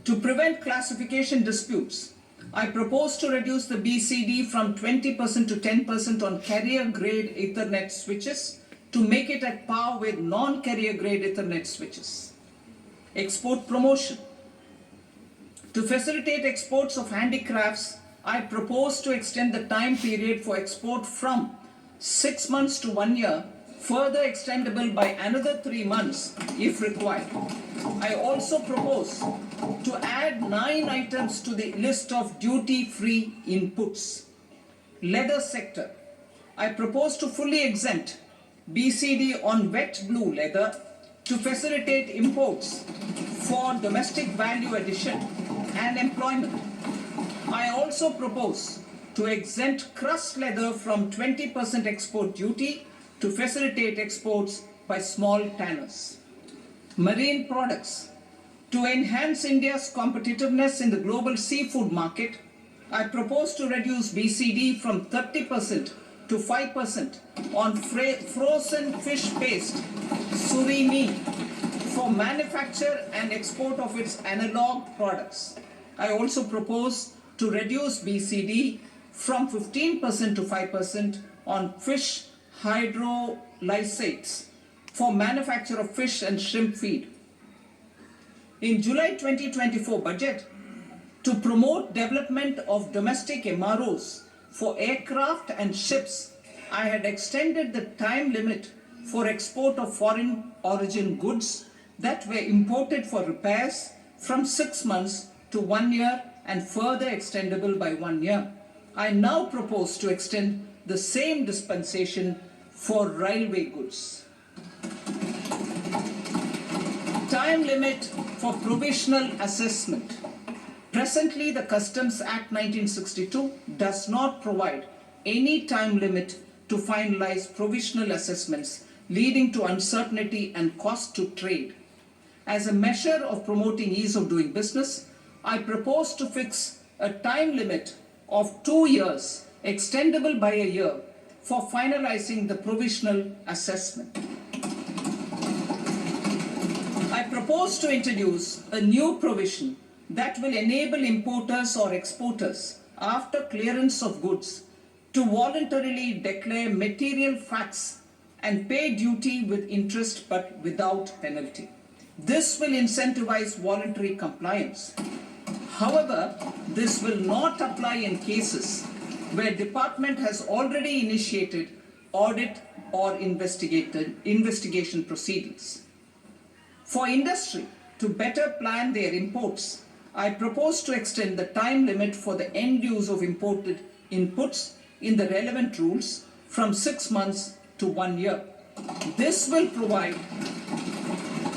To prevent classification disputes, I propose to reduce the BCD from 20% to 10% on carrier-grade Ethernet switches to make it at par with non-carrier-grade Ethernet switches. Export promotion. To facilitate exports of handicrafts, I propose to extend the time period for export from 6 months to 1 year, further extendable by another 3 months if required. I also propose to add 9 items to the list of duty-free inputs. Leather sector. I propose to fully exempt BCD on wet blue leather to facilitate imports for domestic value addition and employment. I also propose to exempt crust leather from 20% export duty to facilitate exports by small tanners. Marine products. To enhance India's competitiveness in the global seafood market, I propose to reduce BCD from 30% to 5% on frozen fish paste, surimi, for manufacture and export of its analog products. I also propose to reduce BCD from 15% to 5% on fish hydrolysates for manufacture of fish and shrimp feed. In July 2024 budget, to promote development of domestic MROs for aircraft and ships, I had extended the time limit for export of foreign origin goods that were imported for repairs from 6 months to 1 year and further extendable by 1 year. I now propose to extend the same dispensation for railway goods. Time limit for provisional assessment. Presently, the Customs Act 1962 does not provide any time limit to finalize provisional assessments, leading to uncertainty and cost to trade. As a measure of promoting ease of doing business, I propose to fix a time limit of 2 years, extendable by a year, for finalizing the provisional assessment. I propose to introduce a new provision that will enable importers or exporters, after clearance of goods, to voluntarily declare material facts and pay duty with interest but without penalty. This will incentivize voluntary compliance. However, this will not apply in cases where department has already initiated audit or investigation proceedings. For industry to better plan their imports, I propose to extend the time limit for the end use of imported inputs in the relevant rules from 6 months to 1 year. This will provide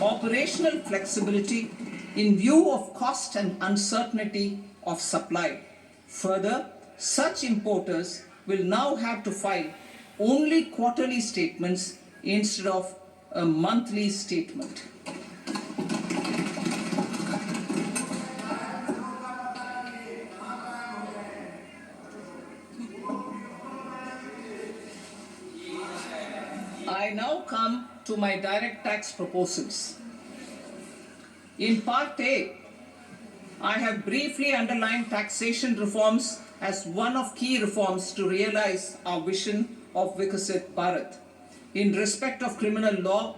operational flexibility in view of cost and uncertainty of supply. Further, such importers will now have to file only quarterly statements instead of a monthly statement. I now come to my direct tax proposals. In Part A, I have briefly underlined taxation reforms as one of key reforms to realize our vision of Vikasit Bharat. In respect of criminal law,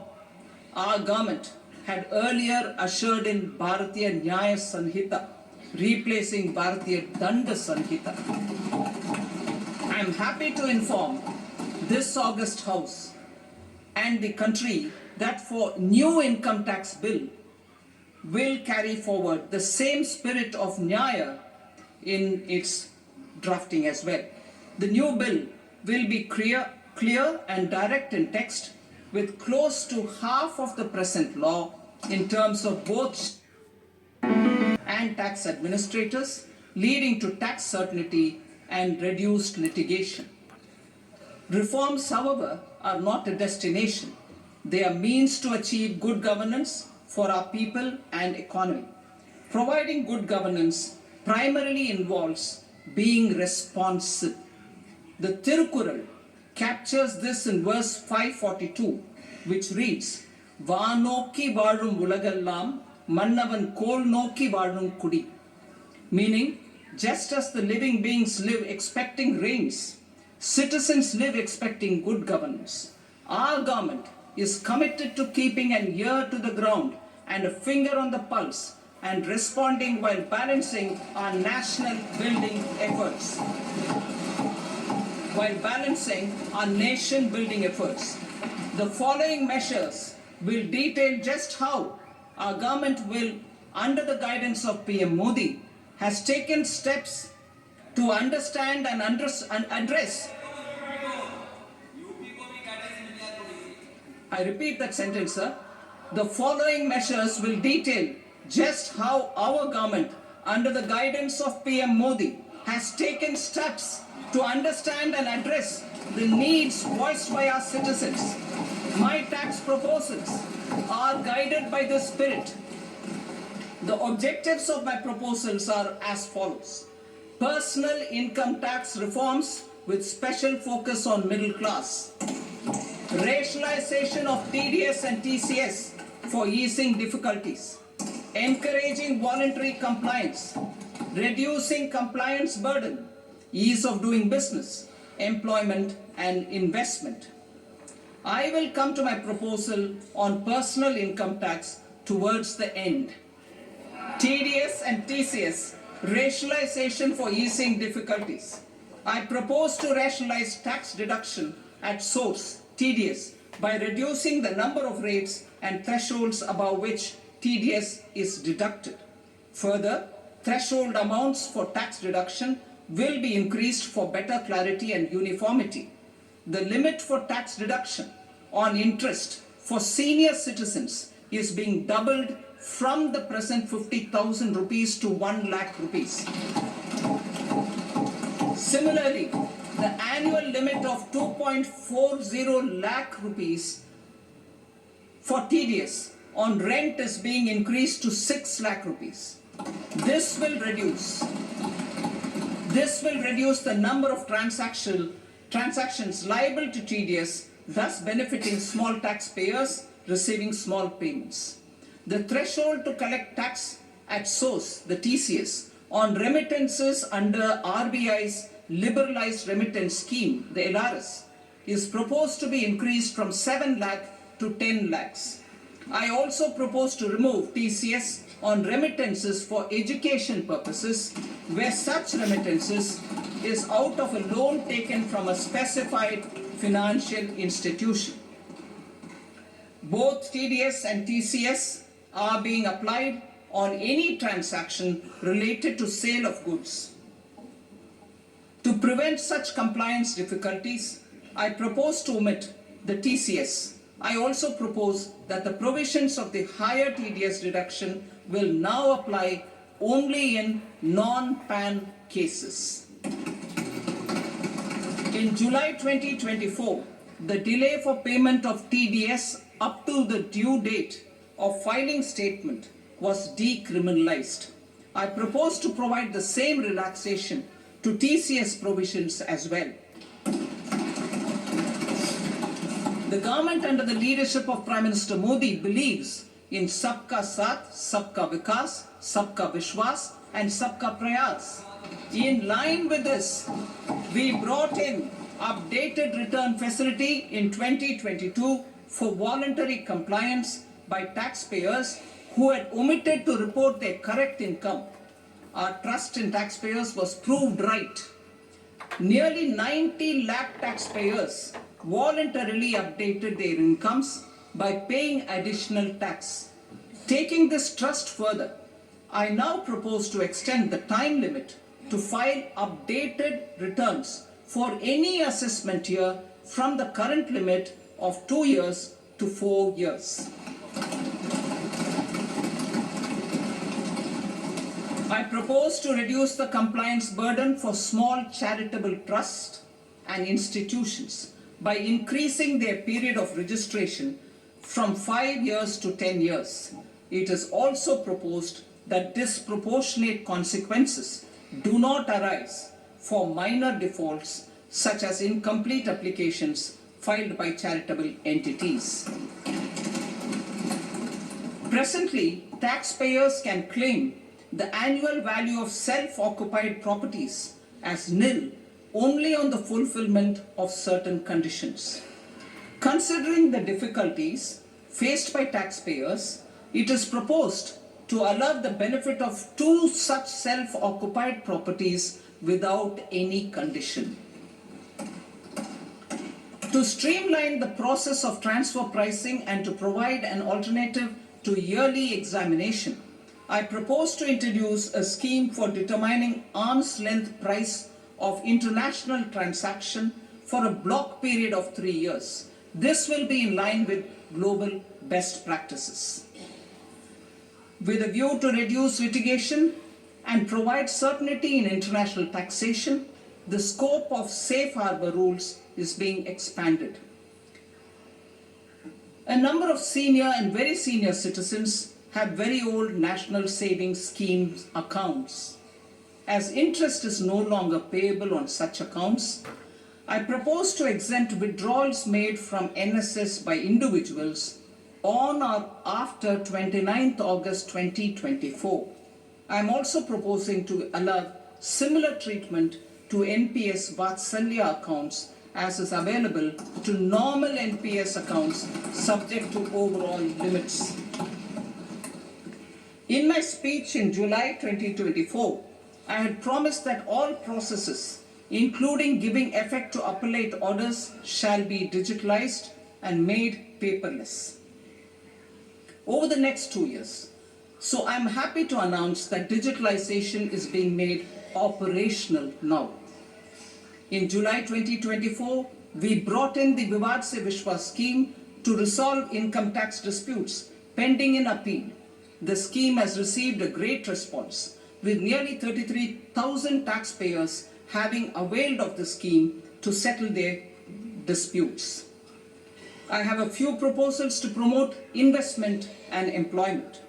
our government had earlier ushered in Bharatiya Nyaya Sanhita, replacing Bharatiya Danda Sanhita. I am happy to inform this August House and the country that for new income tax bill will carry forward the same spirit of Nyaya in its drafting as well. The new bill will be clear and direct in text, with close to half of the present law in terms of both and tax administrators, leading to tax certainty and reduced litigation. Reforms, however, are not a destination. They are means to achieve good governance for our people and economy. Providing good governance primarily involves being responsive. The Tirukural captures this in verse 542, which reads, Vaanokki vaazhum ulagallam, mannavan kol nokki vaazhum kudi. Meaning, just as the living beings live expecting rains, citizens live expecting good governance. Our government is committed to keeping an ear to the ground and a finger on the pulse and responding while balancing our national building efforts. The following measures will detail just how our government will, under the guidance of PM Modi, has taken steps to understand and address. I repeat that sentence, sir. The following measures will detail just how our government, under the guidance of PM Modi, has taken steps to understand and address the needs voiced by our citizens. My tax proposals are guided by this spirit. The objectives of my proposals are as follows. Personal income tax reforms with special focus on middle class. Rationalization of TDS and TCS for easing difficulties, encouraging voluntary compliance, reducing compliance burden, ease of doing business, employment and investment. I will come to my proposal on personal income tax towards the end. TDS and TCS, rationalization for easing difficulties. I propose to rationalize tax deduction at source, TDS, by reducing the number of rates and thresholds above which TDS is deducted. Further, threshold amounts for tax deduction will be increased for better clarity and uniformity. The limit for tax deduction on interest for senior citizens is being doubled from the present 50,000 rupees to 1 lakh rupees. Similarly, the annual limit of 2.40 lakh rupees for TDS on rent is being increased to 6 lakh rupees. This will reduce the number of transactions liable to TDS, thus benefiting small taxpayers receiving small payments. The threshold to collect tax at source, the TCS, on remittances under RBI's liberalized remittance scheme, the LRS, is proposed to be increased from 7 lakh to 10 lakhs. I also propose to remove TCS on remittances for education purposes, where such remittances is out of a loan taken from a specified financial institution. Both TDS and TCS are being applied on any transaction related to sale of goods. To prevent such compliance difficulties, I propose to omit the TCS. I also propose that the provisions of the higher TDS deduction will now apply only in non-PAN cases. In July 2024, the delay for payment of TDS up to the due date of filing statement was decriminalized. I propose to provide the same relaxation to TCS provisions as well. The government under the leadership of Prime Minister Modi believes in Sabka Saath, Sabka Vikas, Sabka Vishwas and Sabka Prayas. In line with this, we brought in updated return facility in 2022 for voluntary compliance by taxpayers who had omitted to report their correct income. Our trust in taxpayers was proved right. Nearly 90 lakh taxpayers voluntarily updated their incomes by paying additional tax. Taking this trust further, I now propose to extend the time limit to file updated returns for any assessment year from the current limit of 2 years to 4 years. I propose to reduce the compliance burden for small charitable trusts and institutions by increasing their period of registration from 5 years to 10 years. It is also proposed that disproportionate consequences do not arise for minor defaults such as incomplete applications filed by charitable entities. Presently, taxpayers can claim the annual value of self-occupied properties as nil only on the fulfillment of certain conditions. Considering the difficulties faced by taxpayers, it is proposed to allow the benefit of 2 such self-occupied properties without any condition. To streamline the process of transfer pricing and to provide an alternative to yearly examination, I propose to introduce a scheme for determining arm's length price of international transaction for a block period of 3 years. This will be in line with global best practices. With a view to reduce litigation and provide certainty in international taxation, the scope of safe harbor rules is being expanded. A number of senior and very senior citizens have very old national savings schemes accounts. As interest is no longer payable on such accounts, I propose to exempt withdrawals made from NSS by individuals on or after 29th August 2024. I am also proposing to allow similar treatment to NPS Vatsalya accounts as is available to normal NPS accounts subject to overall limits. In my speech in July 2024, I had promised that all processes, including giving effect to appellate orders, shall be digitalized and made paperless over the next 2 years. So I'm happy to announce that digitalization is being made operational now. In July 2024, we brought in the Vivad Se Vishwas scheme to resolve income tax disputes pending in appeal. The scheme has received a great response, with nearly 33,000 taxpayers having availed of the scheme to settle their disputes. I have a few proposals to promote investment and employment.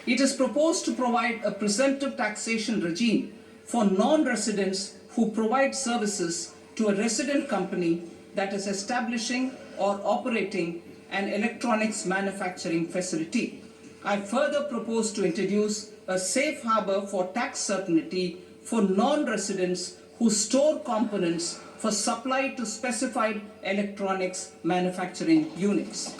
It is proposed to provide a presumptive taxation regime for non-residents who provide services to a resident company that is establishing or operating an electronics manufacturing facility. I further propose to introduce a safe harbor for tax certainty for non-residents who store components for supply to specified electronics manufacturing units.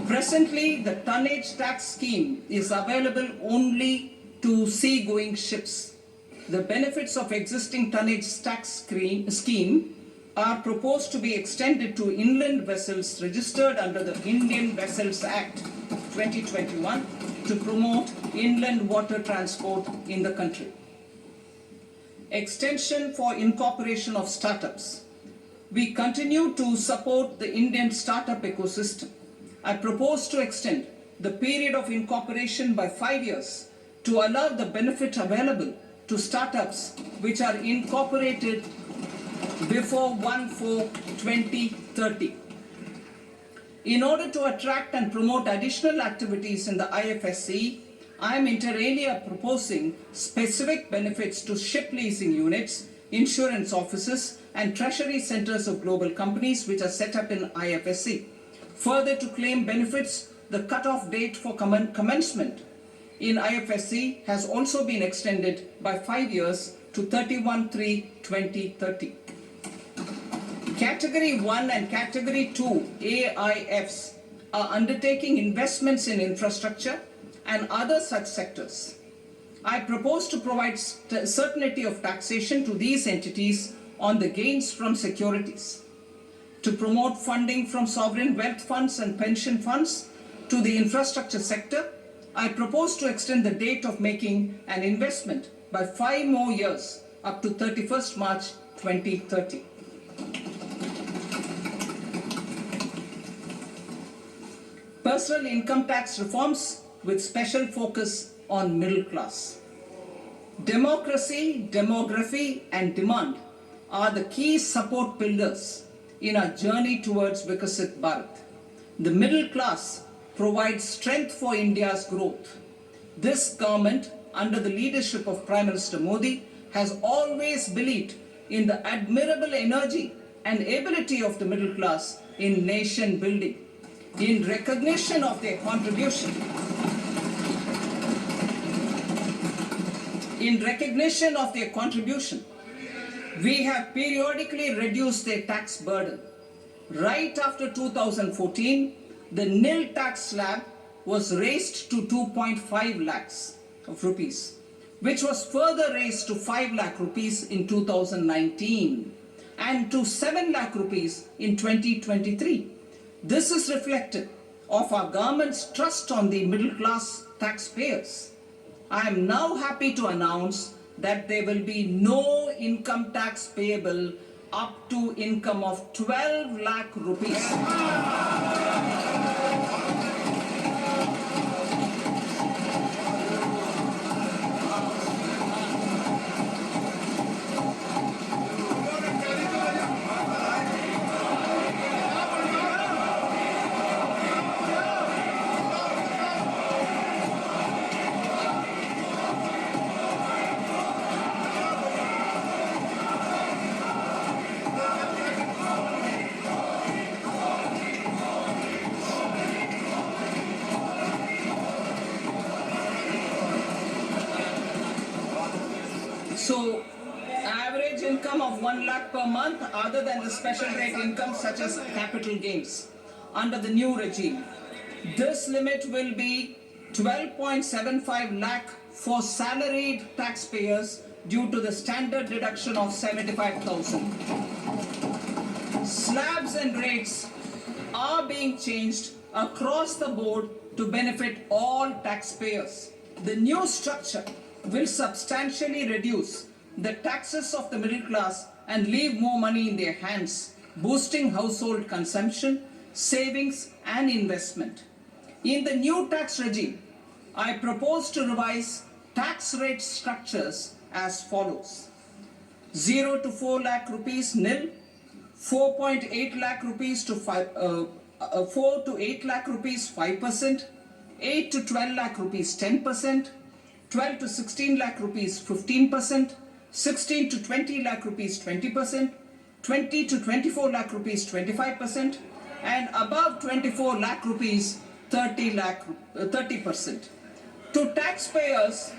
Presently, the tonnage tax scheme is available only to sea-going ships. The benefits of existing tonnage tax scheme are proposed to be extended to inland vessels registered under the Indian Vessels Act 2021 to promote inland water transport in the country. Extension for incorporation of startups. We continue to support the Indian startup ecosystem. I propose to extend the period of incorporation by 5 years to allow the benefit available to startups which are incorporated before 1/4/2030. In order to attract and promote additional activities in the IFSC, I am inter alia proposing specific benefits to ship leasing units, insurance offices, and treasury centers of global companies which are set up in IFSC. Further, to claim benefits, the cut-off date for commencement in IFSC has also been extended by 5 years to 31/3/2030. Category 1 and Category 2 AIFs are undertaking investments in infrastructure and other such sectors. I propose to provide certainty of taxation to these entities on the gains from securities, to promote funding from sovereign wealth funds and pension funds to the infrastructure sector. I propose to extend the date of making an investment by 5 more years up to 31st March 2030. Personal income tax reforms with special focus on middle class. Democracy, demography, and demand are the key support pillars in our journey towards Vikasit Bharat. The middle class provides strength for India's growth. This government, under the leadership of Prime Minister Modi, has always believed in the admirable energy and ability of the middle class in nation building. In recognition of their contribution, we have periodically reduced their tax burden. Right after 2014, the nil tax slab was raised to 2.5 lakhs of rupees, which was further raised to 5 lakh rupees in 2019 and to 7 lakh rupees in 2023. This is reflective of our government's trust on the middle class taxpayers. I am now happy to announce that there will be no income tax payable up to income of 12 lakh rupees. So, average income of 1 lakh per month other than the special rate income such as capital gains under the new regime. This limit will be 12.75 lakh for salaried taxpayers due to the standard deduction of 75,000. Slabs and rates are being changed across the board to benefit all taxpayers. The new structure will substantially reduce the taxes of the middle class and leave more money in their hands, boosting household consumption, savings and investment. In the new tax regime, I propose to revise tax rate structures as follows. 0 to 4 lakh rupees nil, 4.8 lakh rupees to 4 to 8 lakh rupees 5%, 8 to 12 lakh rupees 10%, 12 to 16 lakh rupees 15%, 16 to 20 lakh rupees 20%, 20 to 24 lakh rupees 25%, and above 24 lakh rupees 30%. To taxpayers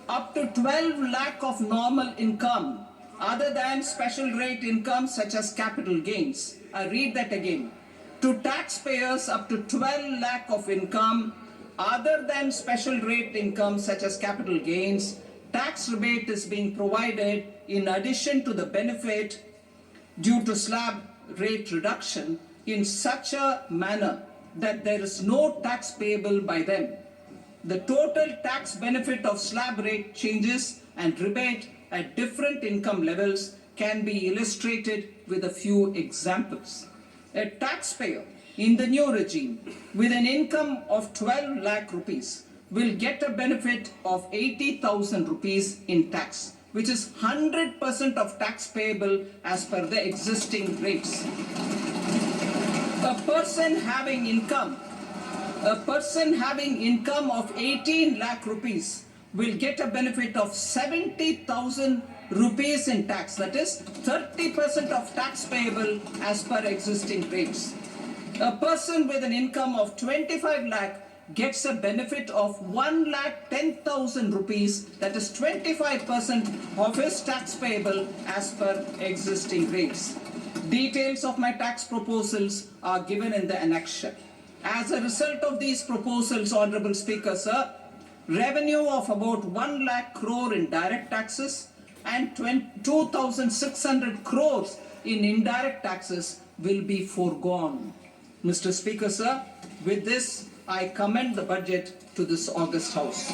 up to 12 lakh of normal income other than special rate income such as capital gains. I read that again. To taxpayers up to 12 lakh of income other than special rate income such as capital gains, tax rebate is being provided in addition to the benefit due to slab rate reduction in such a manner that there is no tax payable by them. The total tax benefit of slab rate changes and rebate at different income levels can be illustrated with a few examples. A taxpayer in the new regime with an income of 12 lakh rupees will get a benefit of 80,000 rupees in tax, which is 100% of tax payable as per the existing rates. A person having income of 18 lakh rupees will get a benefit of 70,000 rupees in tax, that is 30% of tax payable as per existing rates. A person with an income of 25 lakh gets a benefit of 1,10,000 rupees, that is 25% of his tax payable as per existing rates. Details of my tax proposals are given in the annexure. As a result of these proposals, Honorable Speaker, sir, revenue of about 1 lakh crore in direct taxes and 2,600 crores in indirect taxes will be foregone. Mr. Speaker, sir, with this, I commend the budget to this august House.